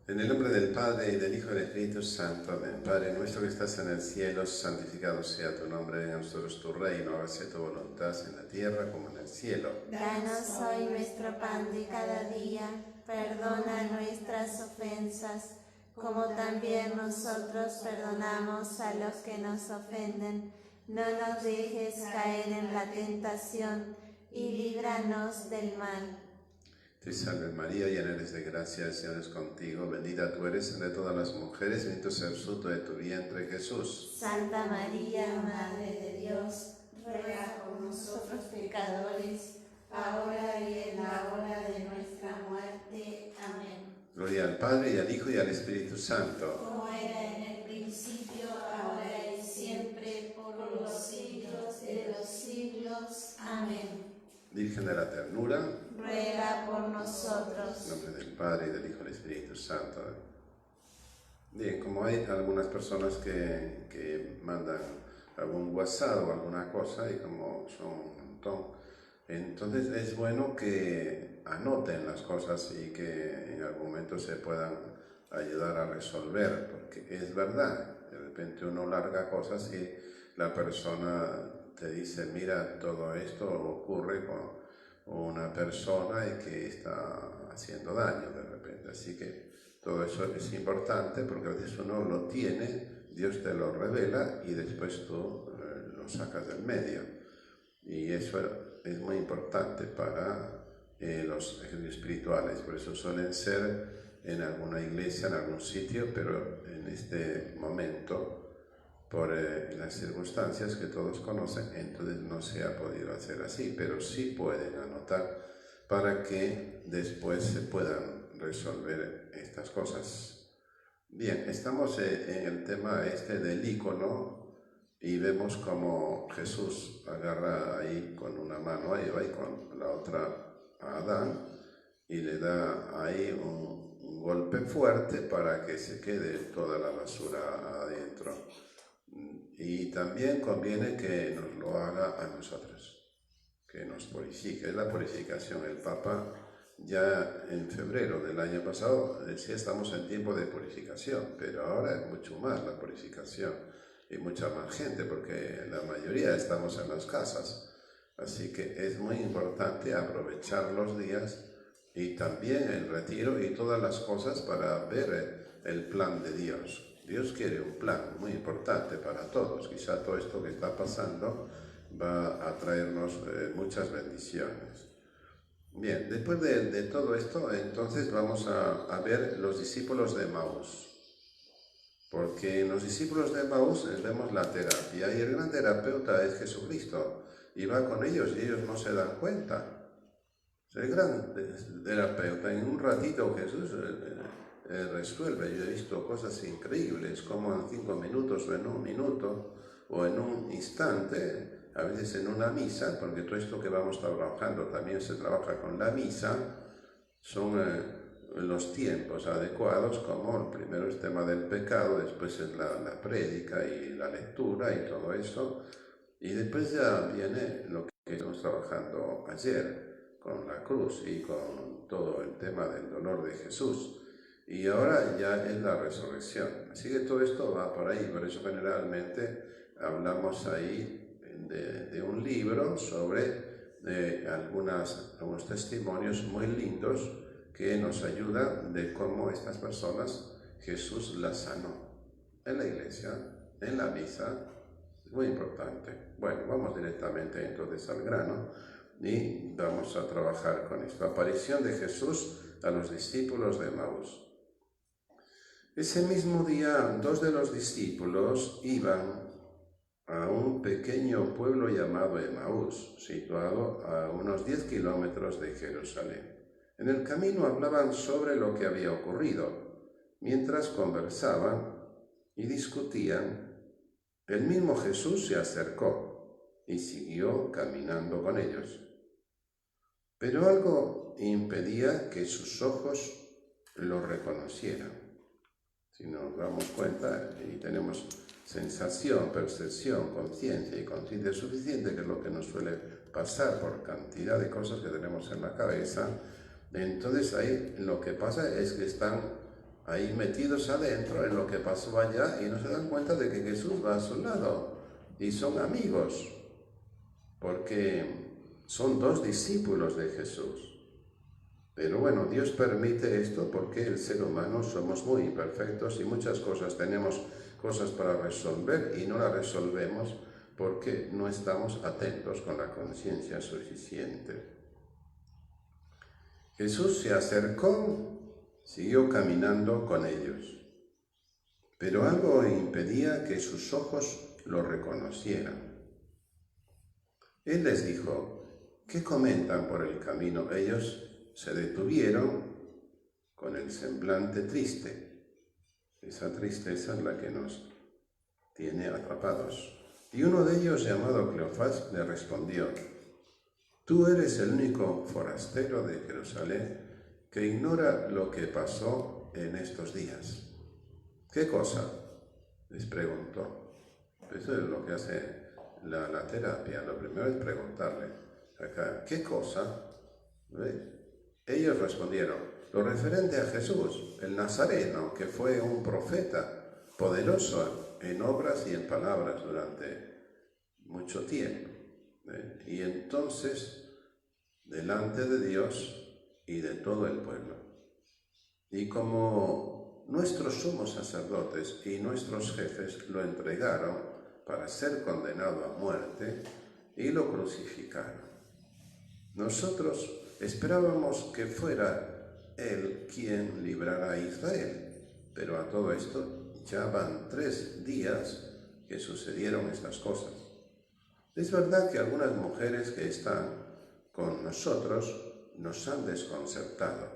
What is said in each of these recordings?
En el nombre del Padre, y del Hijo, y del Espíritu Santo. Amén. Padre nuestro que estás en el cielo, santificado sea tu nombre. Venga a nosotros tu reino. Hágase tu voluntad en la tierra como en el cielo. Danos hoy nuestro pan de cada día. Perdona nuestras ofensas, como también nosotros perdonamos a los que nos ofenden. No nos dejes caer en la tentación y líbranos del mal. Te salve María, llena eres de gracia, el Señor es contigo, bendita tú eres entre todas las mujeres, bendito sea el fruto de tu vientre, Jesús. Santa María, Madre de Dios, ruega por nosotros pecadores, ahora y en la hora de nuestra muerte. Amén. Gloria al Padre, y al Hijo, y al Espíritu Santo. Como era en el principio, ahora y siempre, por los siglos de los siglos. Amén. Virgen de la ternura, Ruega por en nosotros. nombre del Padre, y del Hijo, y del Espíritu Santo. Bien, como hay algunas personas que mandan algún WhatsApp o alguna cosa, y como son un montón, entonces es bueno que anoten las cosas y que en algún momento se puedan ayudar a resolver, porque es verdad, de repente uno larga cosas y la persona te dice, mira, todo esto ocurre con una persona y que está haciendo daño de repente, así que todo eso es importante porque a veces uno lo tiene, Dios te lo revela y después tú lo sacas del medio. Y eso es muy importante para los ejercicios espirituales. Por eso suelen ser en alguna iglesia, en algún sitio, pero en este momento, por las circunstancias que todos conocen, entonces no se ha podido hacer así, pero sí pueden anotar para que después se puedan resolver estas cosas. Bien, estamos en el tema este del icono y vemos como Jesús agarra ahí con una mano a Eva y con la otra a Adán y le da ahí un golpe fuerte para que se quede toda la basura adentro. Y también conviene que nos lo haga a nosotros, que nos purifique. Es la purificación. El Papa ya en febrero del año pasado decía estamos en tiempo de purificación, pero ahora es mucho más la purificación y mucha más gente porque la mayoría estamos en las casas. Así que es muy importante aprovechar los días y también el retiro y todas las cosas para ver el plan de Dios. Dios quiere un plan muy importante para todos. Quizá todo esto que está pasando va a traernos muchas bendiciones. Bien, después de todo esto, entonces vamos a ver los discípulos de Emaús. Porque en los discípulos de Emaús vemos la terapia y el gran terapeuta es Jesucristo. Y va con ellos y ellos no se dan cuenta. El gran terapeuta, en un ratito Jesús resuelve. Yo he visto cosas increíbles, como en 5 minutos o en 1 minuto o en un instante, a veces en una misa, porque todo esto que vamos trabajando también se trabaja con la misa, son los tiempos adecuados, como el primero es el tema del pecado, después es la prédica y la lectura y todo eso, y después ya viene lo que estamos trabajando ayer, con la cruz y con todo el tema del dolor de Jesús. Y ahora ya es la resurrección. Así que todo esto va por ahí. Por eso generalmente hablamos ahí de un libro sobre algunos testimonios muy lindos que nos ayudan de cómo estas personas Jesús las sanó en la iglesia, en la misa. Es muy importante. Bueno, vamos directamente entonces al grano. Y vamos a trabajar con esto. Aparición de Jesús a los discípulos de Emaús. Ese mismo día, 2 de los discípulos iban a un pequeño pueblo llamado Emaús, situado a unos 10 kilómetros de Jerusalén. En el camino hablaban sobre lo que había ocurrido. Mientras conversaban y discutían, el mismo Jesús se acercó y siguió caminando con ellos. Pero algo impedía que sus ojos lo reconocieran. Si nos damos cuenta y tenemos sensación, percepción, conciencia y conciencia suficiente, que es lo que nos suele pasar por cantidad de cosas que tenemos en la cabeza, entonces ahí lo que pasa es que están ahí metidos adentro en lo que pasó allá y no se dan cuenta de que Jesús va a su lado y son amigos, porque son dos discípulos de Jesús. Pero bueno, Dios permite esto porque el ser humano somos muy imperfectos y muchas cosas tenemos cosas para resolver y no las resolvemos porque no estamos atentos con la conciencia suficiente. Jesús se acercó, siguió caminando con ellos, pero algo impedía que sus ojos lo reconocieran. Él les dijo: ¿qué comentan por el camino? Ellos se detuvieron con el semblante triste. Esa tristeza es la que nos tiene atrapados. Y uno de ellos, llamado Cleofás, le respondió: tú eres el único forastero de Jerusalén que ignora lo que pasó en estos días. ¿Qué cosa?, les preguntó. Eso es lo que hace la terapia. Lo primero es preguntarle acá, ¿qué cosa? ¿Ves? Ellos respondieron: lo referente a Jesús, el Nazareno, que fue un profeta poderoso en obras y en palabras durante mucho tiempo. Y entonces, delante de Dios y de todo el pueblo. Y como nuestros sumos sacerdotes y nuestros jefes lo entregaron para ser condenado a muerte y lo crucificaron, nosotros esperábamos que fuera Él quien librara a Israel, pero a todo esto ya van 3 días que sucedieron estas cosas. Es verdad que algunas mujeres que están con nosotros nos han desconcertado.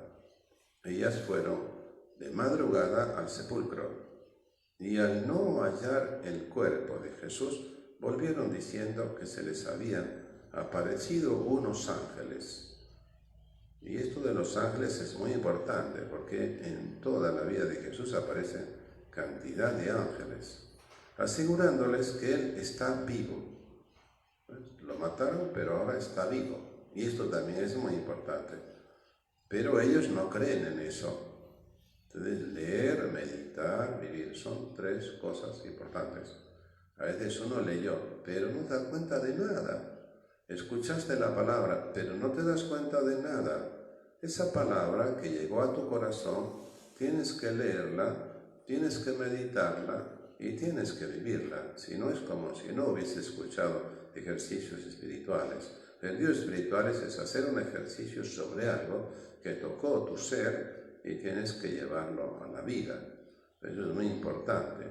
Ellas fueron de madrugada al sepulcro y al no hallar el cuerpo de Jesús, volvieron diciendo que se les habían aparecido unos ángeles. Y esto de los ángeles es muy importante porque en toda la vida de Jesús aparece cantidad de ángeles, asegurándoles que Él está vivo. Lo mataron, pero ahora está vivo. Y esto también es muy importante. Pero ellos no creen en eso. Entonces, leer, meditar, vivir, son 3 cosas importantes. A veces uno leyó, pero no te das cuenta de nada. Escuchaste la palabra, pero no te das cuenta de nada. Esa palabra que llegó a tu corazón, tienes que leerla, tienes que meditarla y tienes que vivirla. Si no, es como si no hubiese escuchado ejercicios espirituales. Ejercicios espirituales es hacer un ejercicio sobre algo que tocó tu ser y tienes que llevarlo a la vida. Eso es muy importante.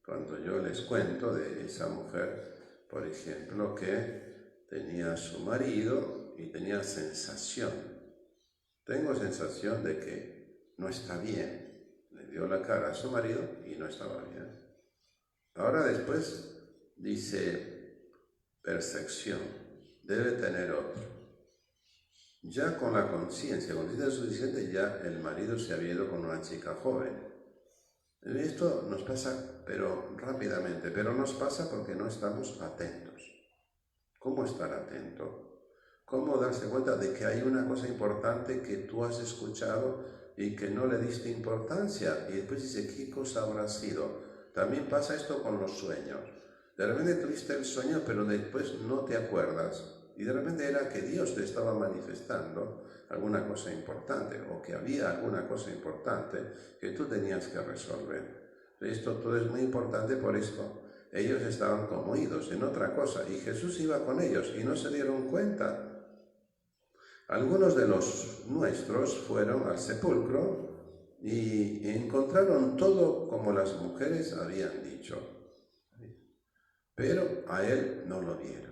Cuando yo les cuento de esa mujer, por ejemplo, que tenía a su marido y tenía sensación. Tengo sensación de que no está bien. Le dio la cara a su marido y no estaba bien. Ahora después dice percepción, debe tener otro. Ya con la conciencia suficiente, ya el marido se había ido con una chica joven. Esto nos pasa, pero rápidamente, pero nos pasa porque no estamos atentos. ¿Cómo estar atento? ¿Cómo darse cuenta de que hay una cosa importante que tú has escuchado y que no le diste importancia? Y después dice, ¿qué cosa habrá sido? También pasa esto con los sueños. De repente tuviste el sueño, pero después no te acuerdas. Y de repente era que Dios te estaba manifestando alguna cosa importante o que había alguna cosa importante que tú tenías que resolver. Esto todo es muy importante por esto. Ellos estaban como idos en otra cosa y Jesús iba con ellos y no se dieron cuenta. Algunos de los nuestros fueron al sepulcro y encontraron todo como las mujeres habían dicho, pero a él no lo vieron.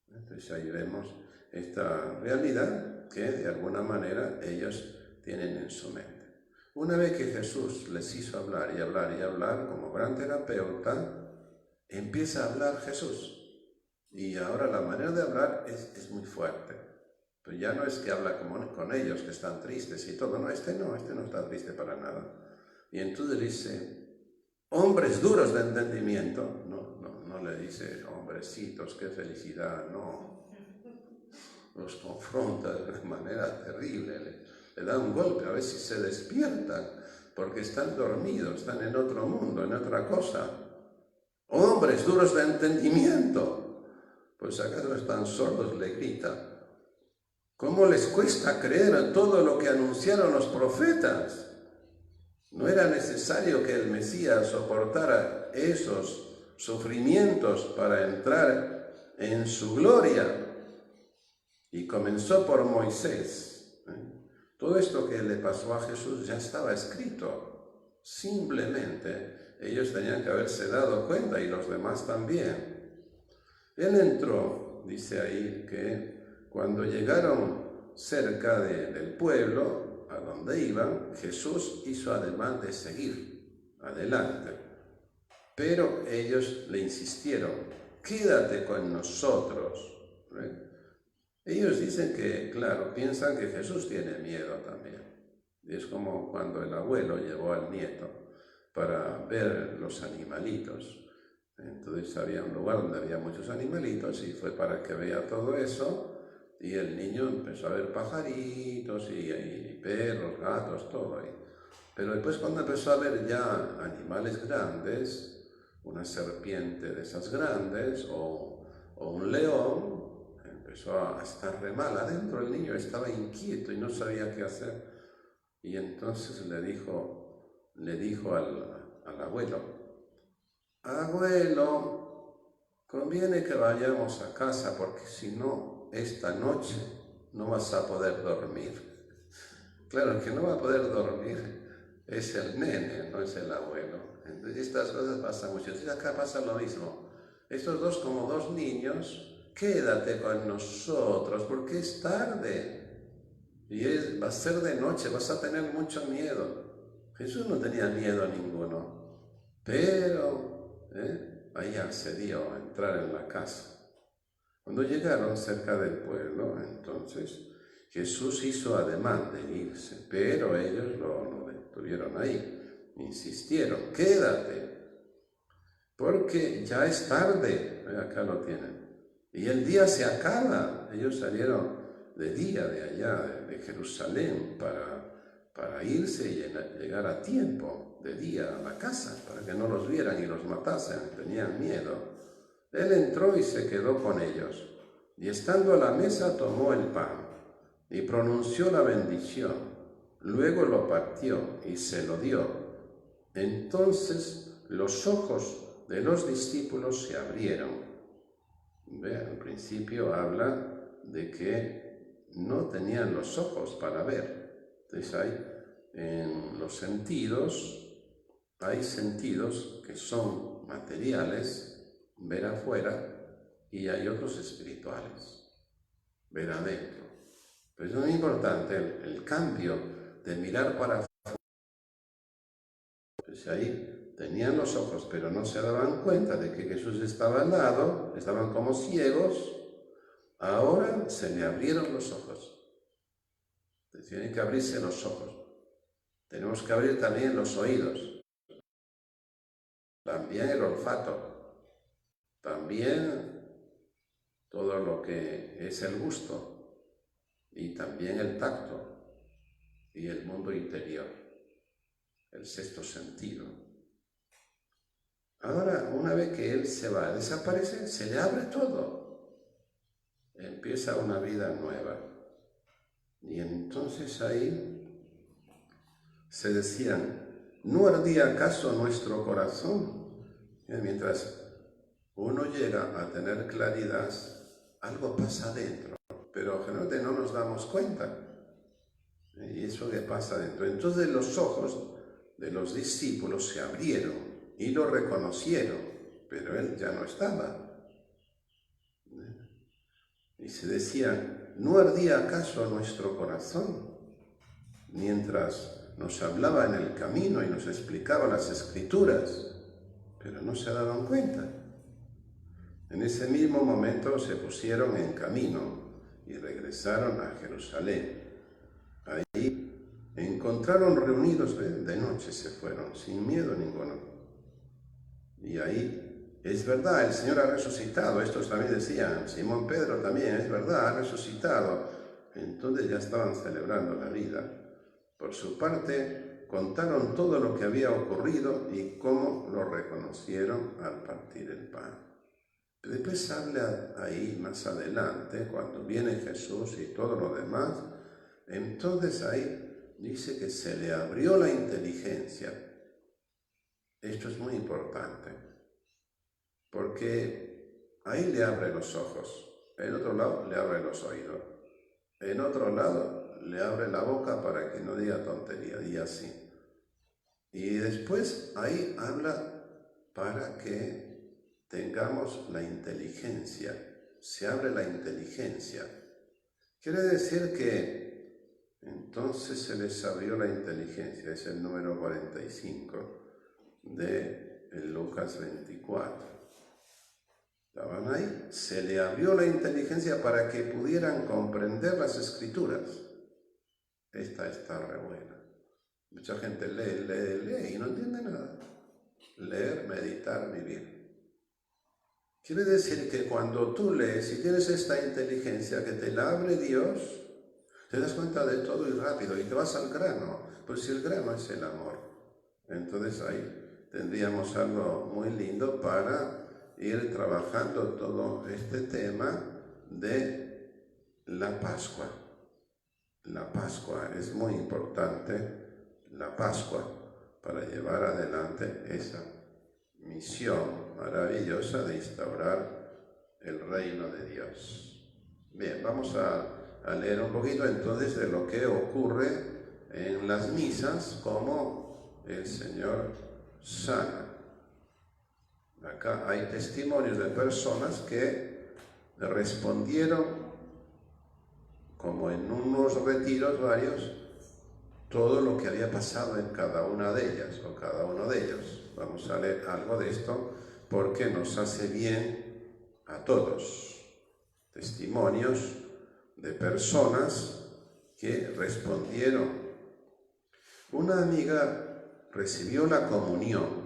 Entonces ahí vemos esta realidad que de alguna manera ellos tienen en su mente. Una vez que Jesús les hizo hablar y hablar y hablar como gran terapeuta, empieza a hablar Jesús. Y ahora la manera de hablar es muy fuerte. Pero ya no es que habla como con ellos, que están tristes y todo. No, este no está triste para nada. Y entonces dice, hombres duros de entendimiento. No le dice, hombrecitos, qué felicidad, no. Los confronta de una manera terrible, le da un golpe, a ver si se despiertan. porque están dormidos, están en otro mundo, en otra cosa. Hombres duros de entendimiento, pues acaso están sordos, le grita. ¿Cómo les cuesta creer en todo lo que anunciaron los profetas? ¿No era necesario que el Mesías soportara esos sufrimientos para entrar en su gloria? Y comenzó por Moisés. Todo esto que le pasó a Jesús ya estaba escrito. Simplemente ellos tenían que haberse dado cuenta y los demás también. Él entró, dice ahí, que cuando llegaron cerca del pueblo a donde iban, Jesús hizo ademán de seguir adelante. Pero ellos le insistieron, quédate con nosotros. Ellos dicen que, claro, piensan que Jesús tiene miedo también. Y es como cuando el abuelo llevó al nieto para ver los animalitos. Entonces había un lugar donde había muchos animalitos y fue para que vea todo eso. Y el niño empezó a ver pajaritos y perros, gatos, todo ahí. Pero después cuando empezó a ver ya animales grandes, una serpiente de esas grandes o un león, empezó a estar re mal adentro. El niño estaba inquieto y no sabía qué hacer. Y entonces le dijo al abuelo, abuelo, conviene que vayamos a casa porque si no, esta noche no vas a poder dormir. Claro, el que no va a poder dormir es el nene, no es el abuelo. Entonces estas cosas pasan mucho. Entonces acá pasa lo mismo. Estos dos como dos niños, quédate con nosotros porque es tarde. Y va a ser de noche, vas a tener mucho miedo. Jesús no tenía miedo ninguno, pero ahí accedió a entrar en la casa. Cuando llegaron cerca del pueblo, entonces Jesús hizo ademán de irse, pero ellos lo detuvieron ahí, insistieron, quédate, porque ya es tarde, acá lo tienen, y el día se acaba. Ellos salieron de día de allá, de Jerusalén, para irse y llegar a tiempo, de día a la casa, para que no los vieran y los matasen, tenían miedo. Él entró y se quedó con ellos, y estando a la mesa tomó el pan, y pronunció la bendición, luego lo partió y se lo dio. Entonces los ojos de los discípulos se abrieron. Al principio habla de que no tenían los ojos para ver. Entonces en los sentidos, hay sentidos que son materiales, ver afuera, y hay otros espirituales, ver adentro. Pues es muy importante el cambio de mirar para afuera. Pues ahí tenían los ojos, pero no se daban cuenta de que Jesús estaba al lado, estaban como ciegos. Ahora se le abrieron los ojos. Tienen que abrirse los ojos. Tenemos que abrir también los oídos. También el olfato. También todo lo que es el gusto. Y también el tacto. Y el mundo interior. El sexto sentido. Ahora, una vez que Él se va, desaparece, se le abre todo. Empieza una vida nueva. Y entonces ahí se decían, ¿no ardía acaso nuestro corazón? Mientras uno llega a tener claridad, algo pasa dentro, pero generalmente no nos damos cuenta. Y eso que pasa dentro. Entonces los ojos de los discípulos se abrieron y lo reconocieron, pero él ya no estaba. Y se decían, ¿no ardía acaso nuestro corazón? Mientras nos hablaba en el camino y nos explicaba las Escrituras, pero no se daban cuenta. En ese mismo momento se pusieron en camino y regresaron a Jerusalén. Ahí encontraron reunidos, de noche se fueron, sin miedo ninguno. Y ahí, es verdad, el Señor ha resucitado. Estos también decían, Simón Pedro también, es verdad, ha resucitado. Entonces ya estaban celebrando la vida. Por su parte, contaron todo lo que había ocurrido y cómo lo reconocieron al partir el pan. Después habla ahí más adelante, cuando viene Jesús y todo lo demás, entonces ahí dice que se le abrió la inteligencia. Esto es muy importante, porque ahí le abre los ojos, en otro lado le abre los oídos, en otro lado le abre la boca para que no diga tontería, y así. Y después ahí habla para que tengamos la inteligencia, se abre la inteligencia. Quiere decir que entonces se les abrió la inteligencia, es el número 45 de Lucas 24. ¿Estaban ahí? Se le abrió la inteligencia para que pudieran comprender las Escrituras. Esta está re buena. Mucha gente lee y no entiende nada. Leer, meditar, vivir. Quiere decir que cuando tú lees y tienes esta inteligencia que te la abre Dios, te das cuenta de todo y rápido y te vas al grano. Pues si el grano es el amor, entonces ahí tendríamos algo muy lindo para ir trabajando todo este tema de la Pascua. La Pascua es muy importante, la Pascua, para llevar adelante esa misión maravillosa de instaurar el reino de Dios. Bien, vamos a leer un poquito entonces de lo que ocurre en las misas, como el Señor sana. Acá hay testimonios de personas que respondieron, como en unos retiros varios, todo lo que había pasado en cada una de ellas o cada uno de ellos. Vamos a leer algo de esto porque nos hace bien a todos. Testimonios de personas que respondieron. Una amiga recibió la comunión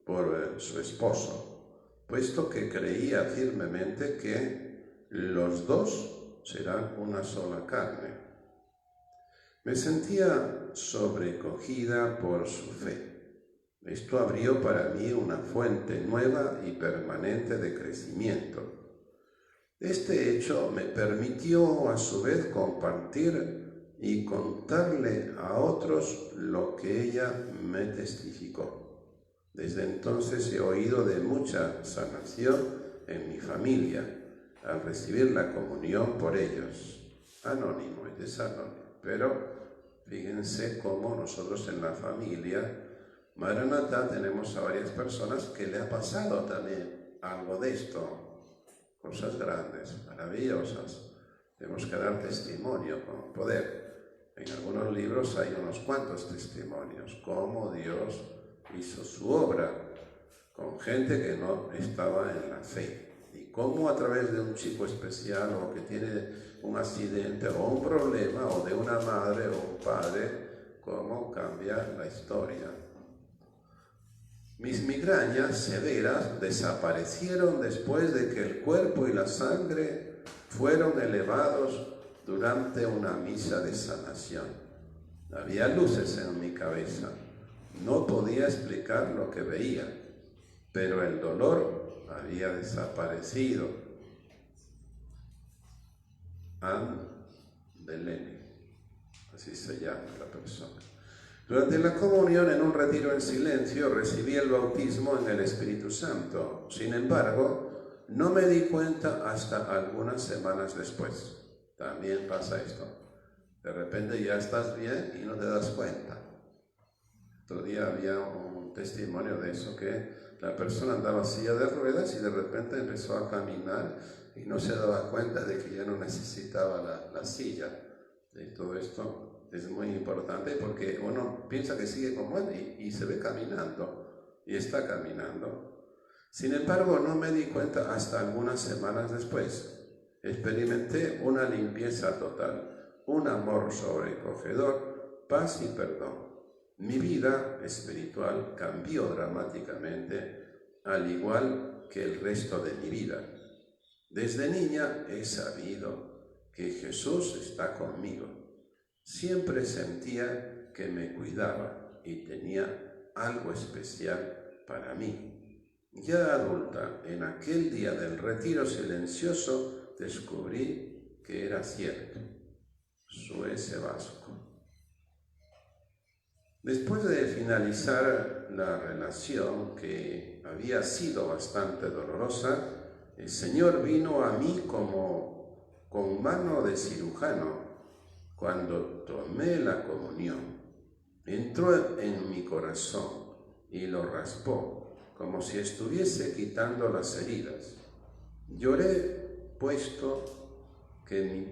por su esposo, puesto que creía firmemente que los dos serán una sola carne. Me sentía sobrecogida por su fe. Esto abrió para mí una fuente nueva y permanente de crecimiento. Este hecho me permitió a su vez compartir y contarle a otros lo que ella me testificó. Desde entonces he oído de mucha sanación en mi familia al recibir la comunión por ellos. Anónimo y desanónimo, pero fíjense cómo nosotros en la familia Maranatá tenemos a varias personas que le ha pasado también algo de esto, cosas grandes, maravillosas. Tenemos que dar testimonio con poder. En algunos libros hay unos cuantos testimonios, cómo Dios hizo su obra con gente que no estaba en la fe. Y cómo a través de un chico especial o que tiene un accidente o un problema, o de una madre o un padre, cómo cambia la historia. Mis migrañas severas desaparecieron después de que el cuerpo y la sangre fueron elevados durante una misa de sanación. Había luces en mi cabeza. No podía explicar lo que veía, pero el dolor había desaparecido. Anne Delaney, así se llama la persona. Durante la comunión, en un retiro en silencio, recibí el bautismo en el Espíritu Santo. Sin embargo, no me di cuenta hasta algunas semanas después. También pasa esto. De repente ya estás bien y no te das cuenta. Otro día había un testimonio de eso, que la persona andaba en silla de ruedas y de repente empezó a caminar y no se daba cuenta de que ya no necesitaba la silla. Y todo esto es muy importante porque uno piensa que sigue como él y se ve caminando y está caminando. Sin embargo, no me di cuenta hasta algunas semanas después. Experimenté una limpieza total, un amor sobrecogedor, paz y perdón. Mi vida espiritual cambió dramáticamente, al igual que el resto de mi vida. Desde niña he sabido que Jesús está conmigo. Siempre sentía que me cuidaba y tenía algo especial para mí. Ya adulta, en aquel día del retiro silencioso, descubrí que era cierto. Suece Vasco. Después de finalizar la relación, que había sido bastante dolorosa, el Señor vino a mí como con mano de cirujano cuando tomé la comunión. Entró en mi corazón y lo raspó, como si estuviese quitando las heridas. Lloré, puesto que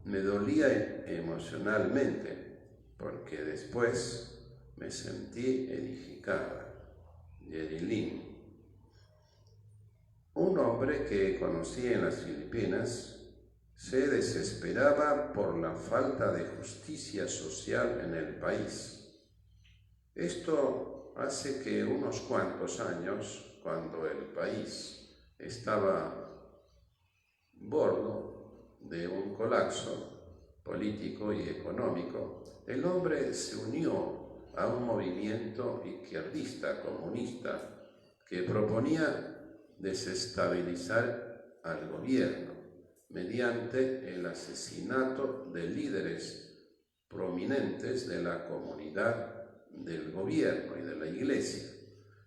me dolía emocionalmente, porque después me sentí edificada. Yerilin. Un hombre que conocí en las Filipinas se desesperaba por la falta de justicia social en el país. Esto hace que unos cuantos años, cuando el país estaba bordo de un colapso político y económico, el hombre se unió a un movimiento izquierdista comunista que proponía desestabilizar al gobierno mediante el asesinato de líderes prominentes de la comunidad, del gobierno y de la iglesia.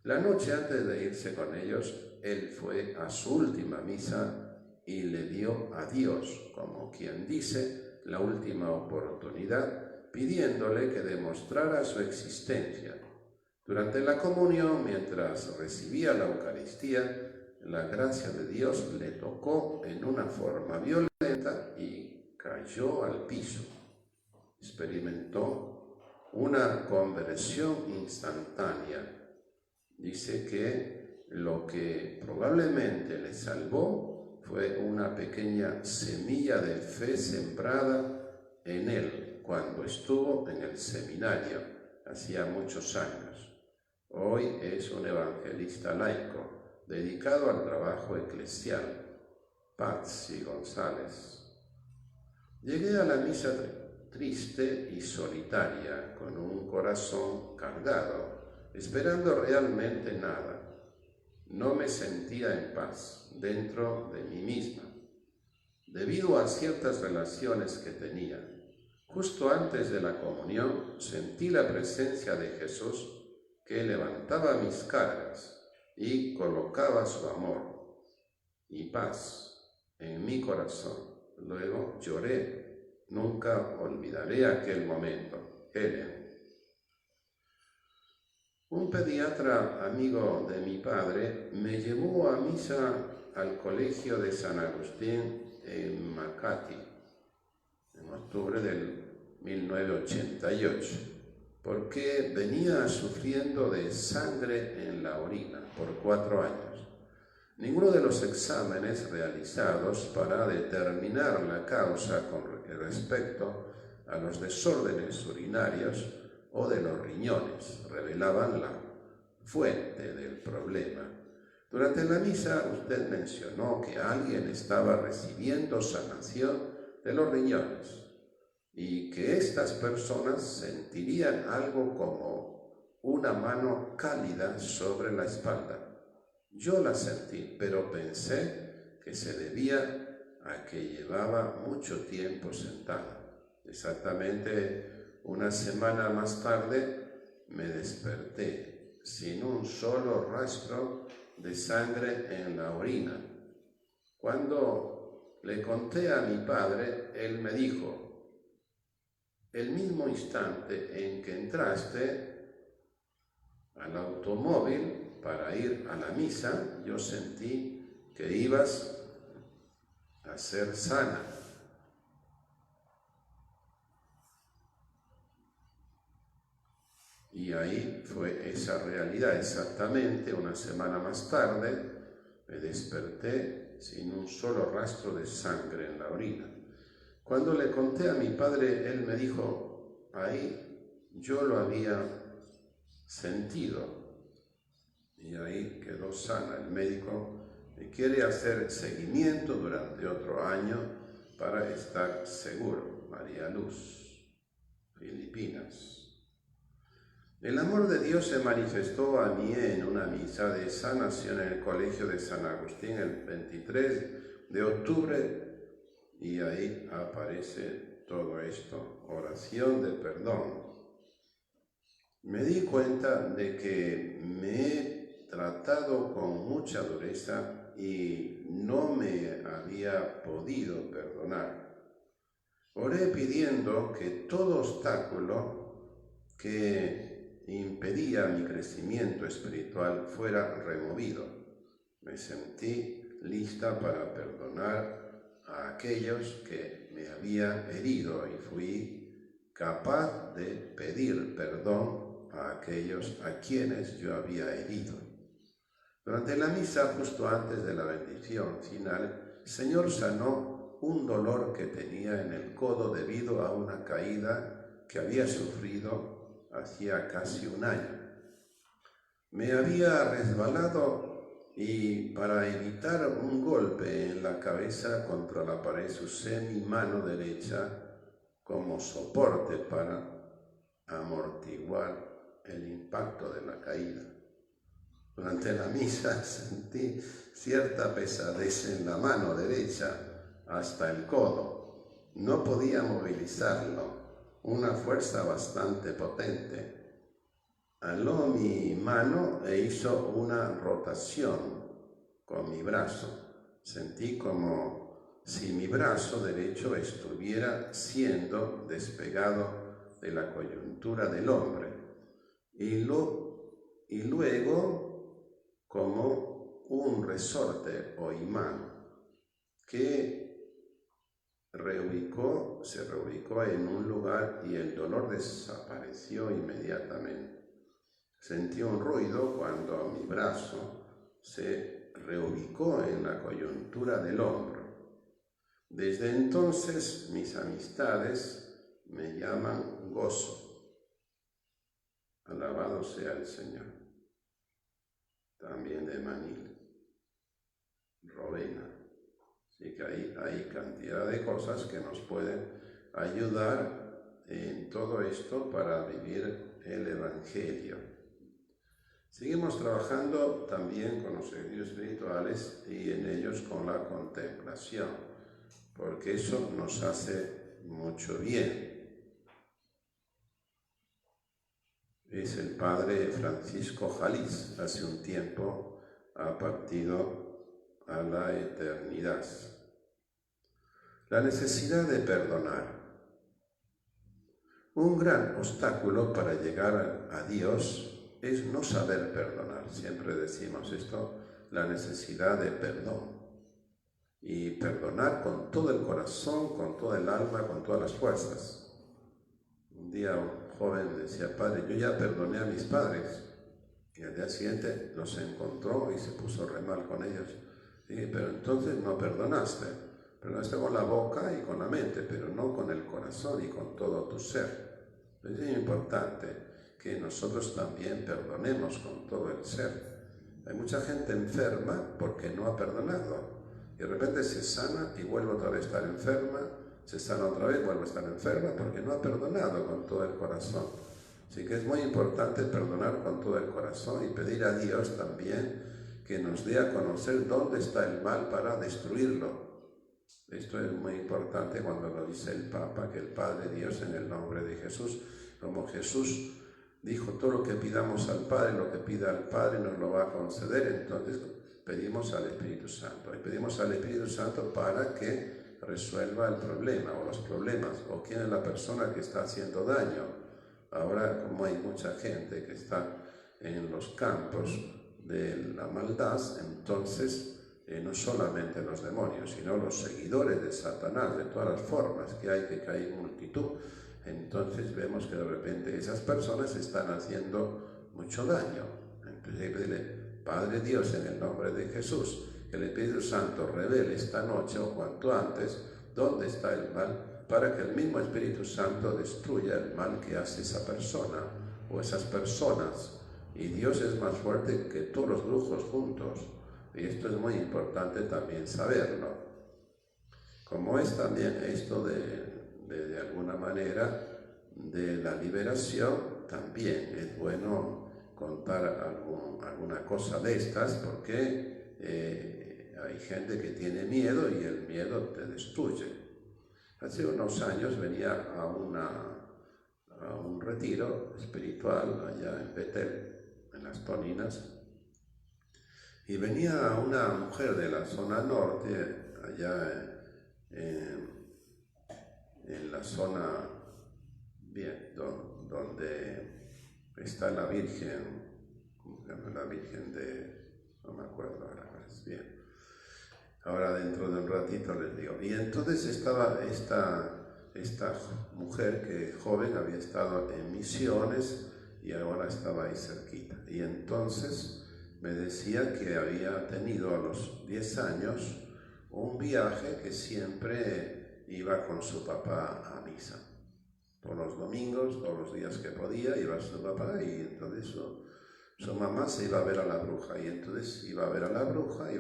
La noche antes de irse con ellos, él fue a su última misa y le dio a Dios, como quien dice, la última oportunidad, pidiéndole que demostrara su existencia. Durante la comunión, mientras recibía la Eucaristía, la gracia de Dios le tocó en una forma violenta y cayó al piso. Experimentó una conversión instantánea. Dice que lo que probablemente le salvó fue una pequeña semilla de fe sembrada en él cuando estuvo en el seminario, hacía muchos años. Hoy es un evangelista laico, dedicado al trabajo eclesial. Patsy González. Llegué a la misa triste y solitaria, con un corazón cargado, esperando realmente nada. No me sentía en paz dentro de mí misma, debido a ciertas relaciones que tenía. Justo antes de la comunión sentí la presencia de Jesús que levantaba mis cargas y colocaba su amor y paz en mi corazón. Luego lloré. Nunca olvidaré aquel momento. Helen. Un pediatra amigo de mi padre me llevó a misa al colegio de San Agustín en Makati en octubre del 1988, porque venía sufriendo de sangre en la orina por 4 años. Ninguno de los exámenes realizados para determinar la causa con respecto a los desórdenes urinarios o de los riñones revelaban la fuente del problema. Durante la misa usted mencionó que alguien estaba recibiendo sanación de los riñones y que estas personas sentirían algo como una mano cálida sobre la espalda. Yo la sentí, pero pensé que se debía a que llevaba mucho tiempo sentada. Exactamente una semana más tarde me desperté sin un solo rastro de sangre en la orina. Cuando le conté a mi padre, él me dijo: el mismo instante en que entraste al automóvil para ir a la misa, yo sentí que ibas a ser sana. Y ahí fue esa realidad. Exactamente una semana más tarde me desperté sin un solo rastro de sangre en la orina. Cuando le conté a mi padre, él me dijo: ahí yo lo había sentido. Y ahí quedó sana. El médico me quiere hacer seguimiento durante otro año para estar seguro. María Luz, Filipinas. El amor de Dios se manifestó a mí en una misa de sanación en el Colegio de San Agustín el 23 de octubre y ahí aparece todo esto, oración de perdón. Me di cuenta de que me he tratado con mucha dureza y no me había podido perdonar. Oré pidiendo que todo obstáculo que impedía mi crecimiento espiritual fuera removido. Me sentí lista para perdonar a aquellos que me habían herido y fui capaz de pedir perdón a aquellos a quienes yo había herido. Durante la misa, justo antes de la bendición final, el Señor sanó un dolor que tenía en el codo debido a una caída que había sufrido hacía casi un año. Me había resbalado y para evitar un golpe en la cabeza contra la pared usé mi mano derecha como soporte para amortiguar el impacto de la caída. Durante la misa sentí cierta pesadez en la mano derecha hasta el codo. No podía movilizarlo, una fuerza bastante potente. Aló mi mano e hizo una rotación con mi brazo. Sentí como si mi brazo derecho estuviera siendo despegado de la coyuntura del hombre. Y luego como un resorte o imán que se reubicó en un lugar y el dolor desapareció inmediatamente. Sentí un ruido cuando mi brazo se reubicó en la coyuntura del hombro. Desde entonces mis amistades me llaman Gozo. Alabado sea el Señor. También de Manil, Rowena. Así que hay cantidad de cosas que nos pueden ayudar en todo esto para vivir el Evangelio. Seguimos trabajando también con los ejercicios espirituales y en ellos con la contemplación, porque eso nos hace mucho bien. Es el padre Francisco Jalís, hace un tiempo ha partido a la eternidad. La necesidad de perdonar. Un gran obstáculo para llegar a Dios es no saber perdonar. Siempre decimos esto, la necesidad de perdón. Y perdonar con todo el corazón, con toda el alma, con todas las fuerzas. Un día un joven decía, padre, yo ya perdoné a mis padres. Y al día siguiente los encontró y se puso re mal con ellos. Sí, pero entonces no perdonaste. Perdonaste con la boca y con la mente, pero no con el corazón y con todo tu ser. Es importante que nosotros también perdonemos con todo el ser. Hay mucha gente enferma porque no ha perdonado. Y de repente se sana y vuelve otra vez a estar enferma. Se sana otra vez, vuelve a estar enferma porque no ha perdonado con todo el corazón. Así que es muy importante perdonar con todo el corazón y pedir a Dios también que nos dé a conocer dónde está el mal para destruirlo. Esto es muy importante cuando lo dice el Papa, que el Padre Dios en el nombre de Jesús, como Jesús dijo, todo lo que pidamos al Padre, lo que pida al Padre nos lo va a conceder, entonces pedimos al Espíritu Santo. Y pedimos al Espíritu Santo para que resuelva el problema o los problemas, o quién es la persona que está haciendo daño. Ahora, como hay mucha gente que está en los campos de la maldad, entonces no solamente los demonios, sino los seguidores de Satanás, de todas las formas que hay multitud, entonces vemos que de repente esas personas están haciendo mucho daño. Entonces hay que pedirle, Padre Dios, en el nombre de Jesús, que el Espíritu Santo revele esta noche o cuanto antes dónde está el mal, para que el mismo Espíritu Santo destruya el mal que hace esa persona o esas personas. Y Dios es más fuerte que todos los brujos juntos. Y esto es muy importante también saberlo. Como es también esto de alguna manera de la liberación, también es bueno contar alguna cosa de estas, porque hay gente que tiene miedo y el miedo te destruye. Hace unos años venía a un retiro espiritual allá en Betel, en las Toninas, y venía una mujer de la zona norte, allá en la zona, bien, donde está la Virgen, ¿cómo se llama? La Virgen no me acuerdo ahora, bien. Ahora dentro de un ratito les digo. Y entonces estaba esta mujer que joven había estado en misiones y ahora estaba ahí cerquita. Y entonces me decía que había tenido a los 10 años un viaje que siempre iba con su papá a misa. Todos los domingos, todos los días que podía, iba su papá y entonces su mamá se iba a ver a la bruja. Y entonces iba a ver a la bruja,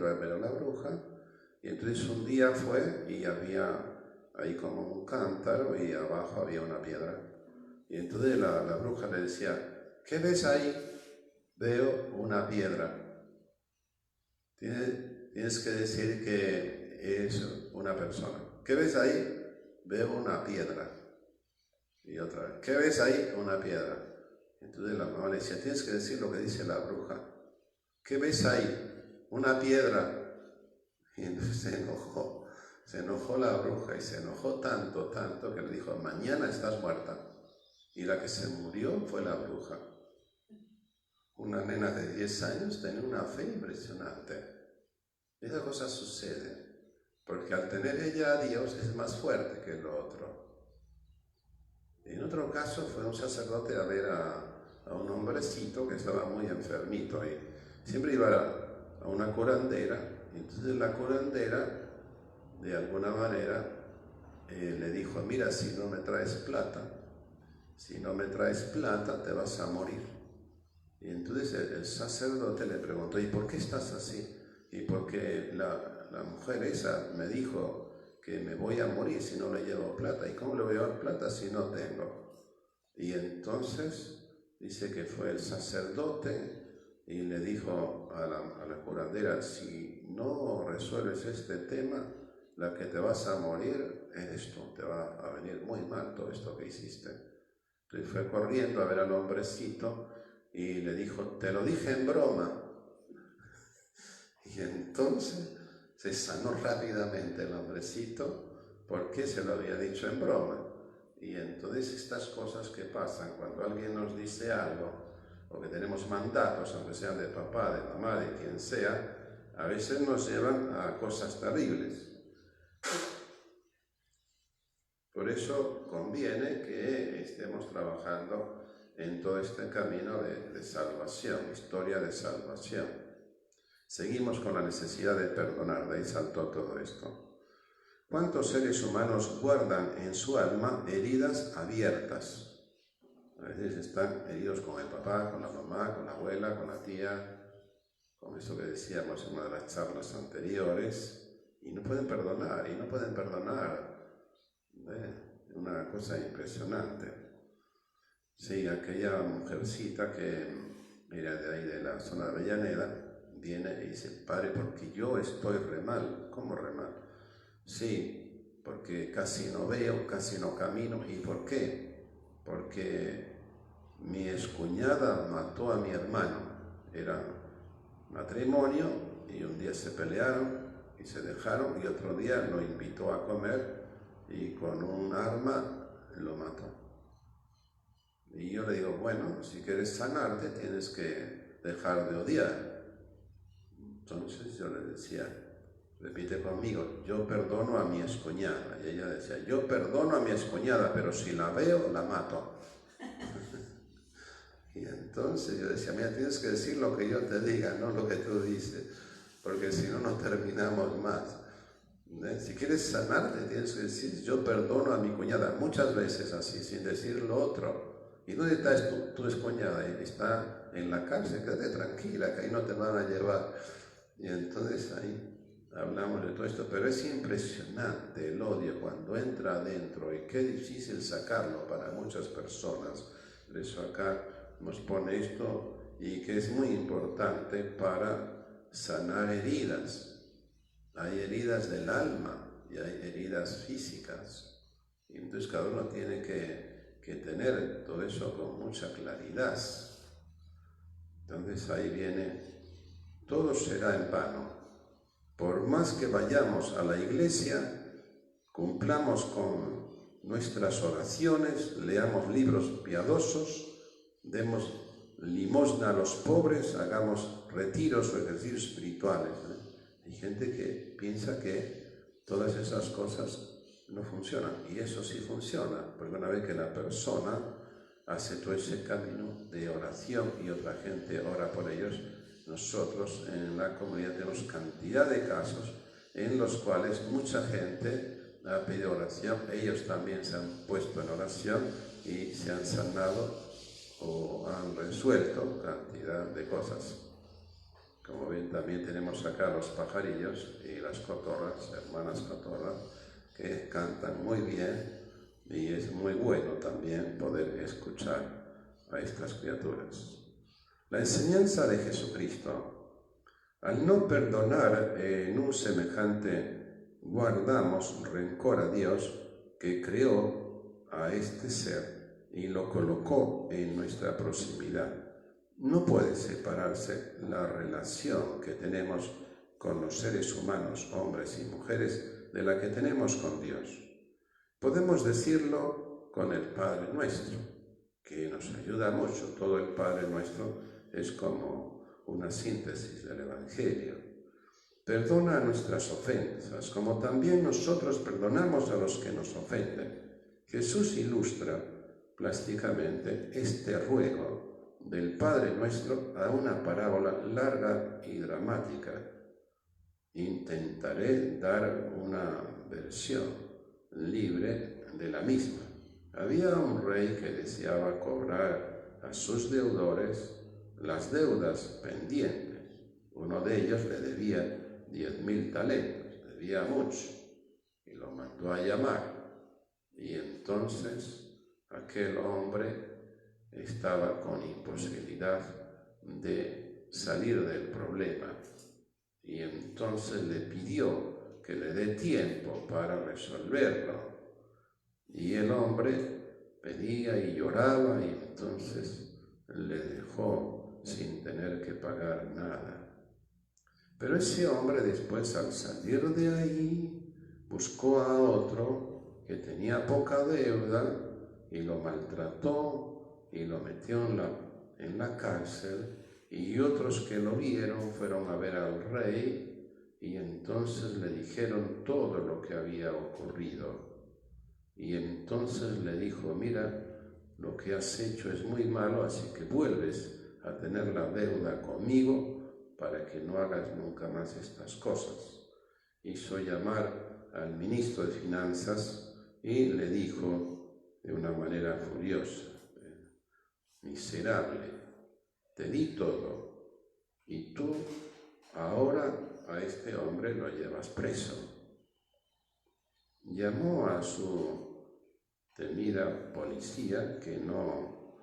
y entonces un día fue y había ahí como un cántaro y abajo había una piedra. Y entonces la bruja le decía, ¿qué ves ahí? Veo una piedra. Tienes que decir que es una persona. ¿Qué ves ahí? Veo una piedra. Y otra vez, ¿qué ves ahí? Una piedra. Entonces la mamá le decía, tienes que decir lo que dice la bruja. ¿Qué ves ahí? Una piedra. Y entonces se enojó la bruja y se enojó tanto que le dijo, mañana estás muerta. Y la que se murió fue la bruja. Una nena de 10 años tenía una fe impresionante. Esa cosa sucede, porque al tener ella a Dios es más fuerte que lo otro. En otro caso fue un sacerdote a ver a un hombrecito que estaba muy enfermito y siempre iba a una curandera, y entonces la curandera de alguna manera le dijo, mira, si no me traes plata te vas a morir. Y entonces el sacerdote le preguntó, ¿y por qué estás así? Y porque la mujer esa me dijo que me voy a morir si no le llevo plata. ¿Y cómo le voy a llevar plata si no tengo? Y entonces dice que fue el sacerdote y le dijo a la curandera, si no resuelves este tema, la que te vas a morir eres tú, te va a venir muy mal todo esto que hiciste. Entonces fue corriendo a ver al hombrecito y le dijo, te lo dije en broma. Y entonces se sanó rápidamente el hombrecito porque se lo había dicho en broma. Y entonces estas cosas que pasan cuando alguien nos dice algo, o que tenemos mandatos, aunque sean de papá, de mamá, de quien sea, a veces nos llevan a cosas terribles. Por eso conviene que estemos trabajando en todo este camino de salvación, historia de salvación. Seguimos con la necesidad de perdonar, de ahí saltó todo esto. ¿Cuántos seres humanos guardan en su alma heridas abiertas? A veces están heridos con el papá, con la mamá, con la abuela, con la tía, con eso que decíamos en una de las charlas anteriores, y no pueden perdonar. Una cosa impresionante. Sí, aquella mujercita que era de ahí de la zona de Avellaneda, viene y dice, padre, porque yo estoy re mal. ¿Cómo re mal? Sí, porque casi no veo, casi no camino. ¿Y por qué? Porque mi excuñada mató a mi hermano. Era matrimonio y un día se pelearon y se dejaron y otro día lo invitó a comer y con un arma lo mató. Y yo le digo, bueno, si quieres sanarte tienes que dejar de odiar. Entonces yo le decía, repite conmigo, yo perdono a mi excuñada. Y ella decía, yo perdono a mi excuñada, pero si la veo, la mato. Y entonces yo decía, mira, tienes que decir lo que yo te diga, no lo que tú dices, porque si no, no terminamos más. Si quieres sanarte, tienes que decir, yo perdono a mi cuñada, muchas veces así, sin decir lo otro. ¿Y dónde está tu excuñada? Está en la cárcel, quédate tranquila, que ahí no te van a llevar. Y entonces ahí hablamos de todo esto, pero es impresionante el odio cuando entra adentro y qué difícil sacarlo para muchas personas. Por eso acá nos pone esto y que es muy importante para sanar heridas. Hay heridas del alma y hay heridas físicas. Y entonces cada uno tiene que tener todo eso con mucha claridad. Entonces ahí viene, todo será en vano. Por más que vayamos a la iglesia, cumplamos con nuestras oraciones, leamos libros piadosos, demos limosna a los pobres, hagamos retiros o ejercicios espirituales. Hay gente que piensa que todas esas cosas no funcionan, y eso sí funciona, porque una vez que la persona hace todo ese camino de oración y otra gente ora por ellos, nosotros en la comunidad tenemos cantidad de casos en los cuales mucha gente ha pedido oración, ellos también se han puesto en oración y se han sanado o han resuelto cantidad de cosas. Como ven, también tenemos acá los pajarillos y las cotorras, hermanas cotorras, que cantan muy bien, y es muy bueno también poder escuchar a estas criaturas. La enseñanza de Jesucristo: al no perdonar en un semejante, guardamos rencor a Dios que creó a este ser y lo colocó en nuestra proximidad. No puede separarse la relación que tenemos con los seres humanos, hombres y mujeres, de la que tenemos con Dios. Podemos decirlo con el Padre Nuestro, que nos ayuda mucho. Todo el Padre Nuestro es como una síntesis del Evangelio. Perdona nuestras ofensas, como también nosotros perdonamos a los que nos ofenden. Jesús ilustra plásticamente este ruego del Padre Nuestro a una parábola larga y dramática. Intentaré dar una versión libre de la misma. Había un rey que deseaba cobrar a sus deudores las deudas pendientes. Uno de ellos le debía 10.000 talentos, debía mucho, y lo mandó a llamar. Y entonces aquel hombre estaba con imposibilidad de salir del problema, y entonces le pidió que le dé tiempo para resolverlo. Y el hombre pedía y lloraba, y entonces le dejó sin tener que pagar nada. Pero ese hombre después, al salir de ahí, buscó a otro que tenía poca deuda y lo maltrató y lo metió en la cárcel, y otros que lo vieron fueron a ver al rey y entonces le dijeron todo lo que había ocurrido. Y entonces le dijo: mira, lo que has hecho es muy malo, así que vuelves a tener la deuda conmigo para que no hagas nunca más estas cosas. Hizo llamar al ministro de Finanzas y le dijo de una manera furiosa: miserable, te di todo y tú ahora a este hombre lo llevas preso. Llamó a su temida policía que no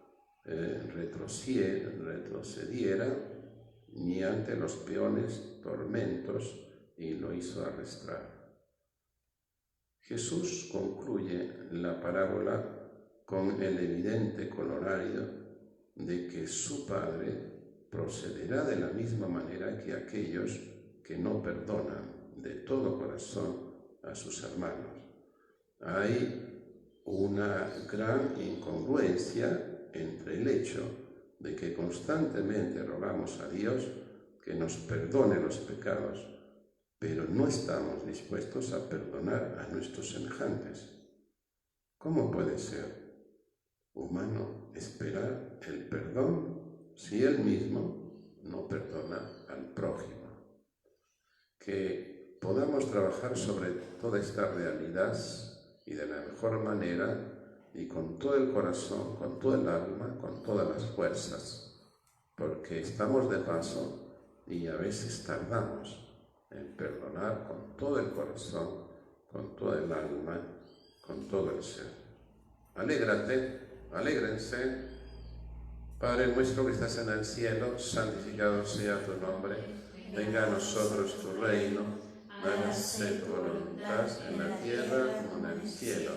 retrocediera ni ante los peores tormentos, y lo hizo arrestar. Jesús concluye la parábola con el evidente corolario de que su Padre procederá de la misma manera que aquellos que no perdonan de todo corazón a sus hermanos. Hay una gran incongruencia entre el hecho de que constantemente rogamos a Dios que nos perdone los pecados, pero no estamos dispuestos a perdonar a nuestros semejantes. ¿Cómo puede ser humano esperar el perdón si él mismo no perdona al prójimo? Que podamos trabajar sobre toda esta realidad y de la mejor manera y con todo el corazón, con todo el alma, con todas las fuerzas, porque estamos de paso y a veces tardamos. en perdonar con todo el corazón, con toda el alma, con todo el ser. Alégrate, alégrense. Padre nuestro que estás en el cielo, santificado sea tu nombre. Venga a nosotros tu reino. Hágase tu voluntad en la tierra como en el cielo.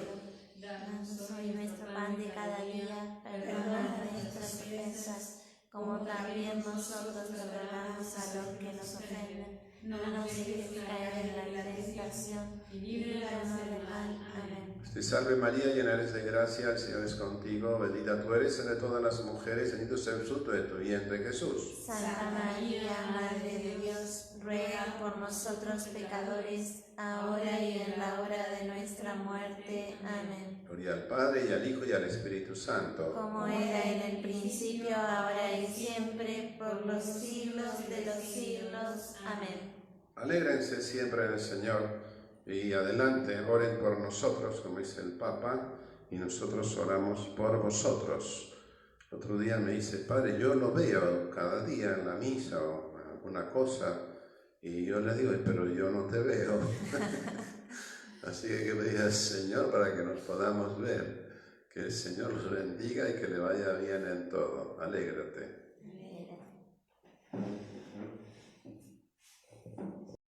Danos hoy nuestro pan de cada día, perdona nuestras ofensas, como también nosotros perdonamos a los que nos ofenden. No nos dejes caer en la tentación y líbranos del mal. Amén. Te salve María, llena eres de gracia, el Señor es contigo, bendita tú eres entre todas las mujeres, bendito sea el fruto de tu vientre, Jesús. Santa María, Madre de Dios, ruega por nosotros pecadores, ahora y en la hora de nuestra muerte. Amén. Gloria al Padre, y al Hijo, y al Espíritu Santo. Como era en el principio, ahora y siempre, por los siglos de los siglos. Amén. Alégrense siempre en el Señor. Y adelante, oren por nosotros, como dice el Papa, y nosotros oramos por vosotros. El otro día me dice, Padre, yo lo veo cada día en la misa o alguna cosa, y yo le digo, pero yo no te veo. Así que pedí al Señor para que nos podamos ver. Que el Señor los bendiga y que le vaya bien en todo. Alégrate.